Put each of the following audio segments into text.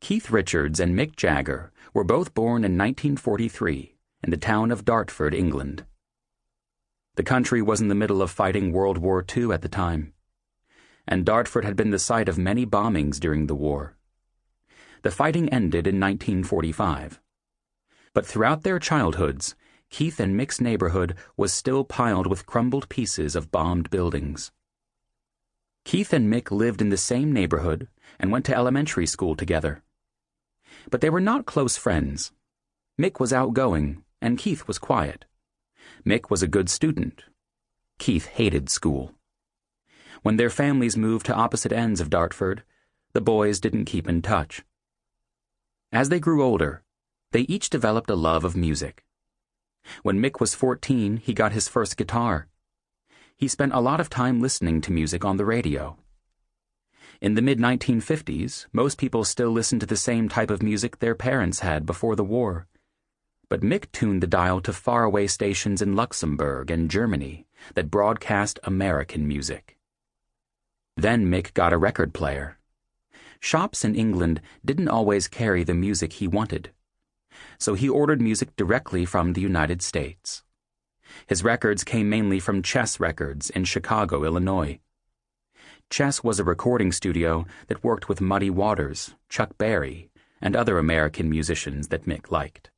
Keith Richards and Mick Jagger were both born in 1943 in the town of Dartford, England. The country was in the middle of fighting World War II at the time, and Dartford had been the site of many bombings during the war. The fighting ended in 1945. But throughout their childhoods, Keith and Mick's neighborhood was still piled with crumbled pieces of bombed buildings. Keith and Mick lived in the same neighborhood and went to elementary school together. But they were not close friends. Mick was outgoing, and Keith was quiet. Mick was a good student. Keith hated school. When their families moved to opposite ends of Dartford, the boys didn't keep in touch. As they grew older, they each developed a love of music. When Mick was 14, he got his first guitar. He spent a lot of time listening to music on the radio. In the mid-1950s, most people still listened to the same type of music their parents had before the war. But Mick tuned the dial to faraway stations in Luxembourg and Germany that broadcast American music. Then Mick got a record player. Shops in England didn't always carry the music he wanted, so he ordered music directly from the United States. His records came mainly from Chess Records in Chicago, Illinois. Chess was a recording studio that worked with Muddy Waters, Chuck Berry, and other American musicians that Mick liked.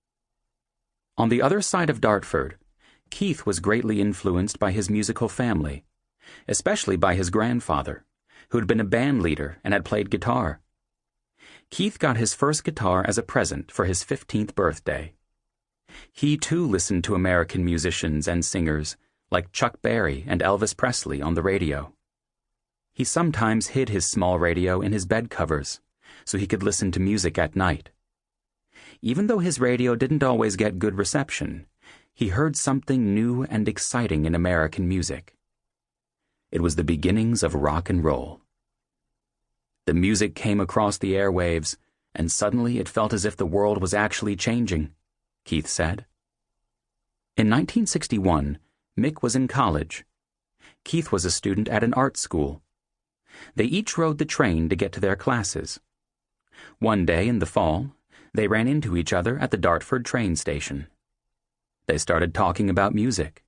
On the other side of Dartford, Keith was greatly influenced by his musical family, especially by his grandfather, who had been a band leader and had played guitar. Keith got his first guitar as a present for his 15th birthday. He too listened to American musicians and singers like Chuck Berry and Elvis Presley on the radio. He sometimes hid his small radio in his bed covers so he could listen to music at night. Even though his radio didn't always get good reception, he heard something new and exciting in American music. It was the beginnings of rock and roll. The music came across the airwaves, and suddenly it felt as if the world was actually changing, Keith said. In 1961, Mick was in college. Keith was a student at an art school. They each rode the train to get to their classes. One day in the fall, they ran into each other at the Dartford train station. They started talking about music.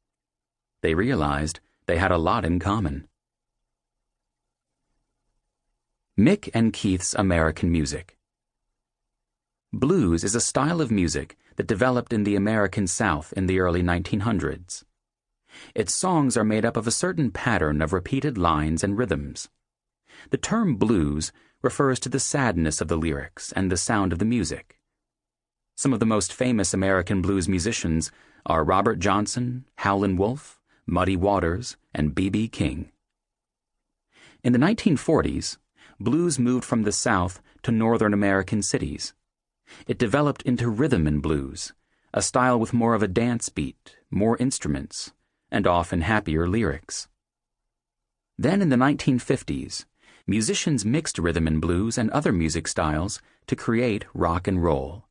They realized they had a lot in common. Mick and Keith's American music. Blues is a style of music that developed in the American South in the early 1900s. Its songs are made up of a certain pattern of repeated lines and rhythms. The term blues refers to the sadness of the lyrics and the sound of the music. Some of the most famous American blues musicians are Robert Johnson, Howlin' Wolf, Muddy Waters, and B.B. King. In the 1940s, blues moved from the South to northern American cities. It developed into rhythm and blues, a style with more of a dance beat, more instruments, and often happier lyrics. Then in the 1950s, musicians mixed rhythm and blues and other music styles to create rock and roll.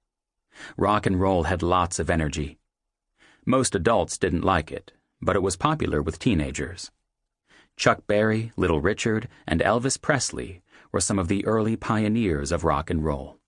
Rock and roll had lots of energy. Most adults didn't like it, but it was popular with teenagers. Chuck Berry, Little Richard, and Elvis Presley were some of the early pioneers of rock and roll.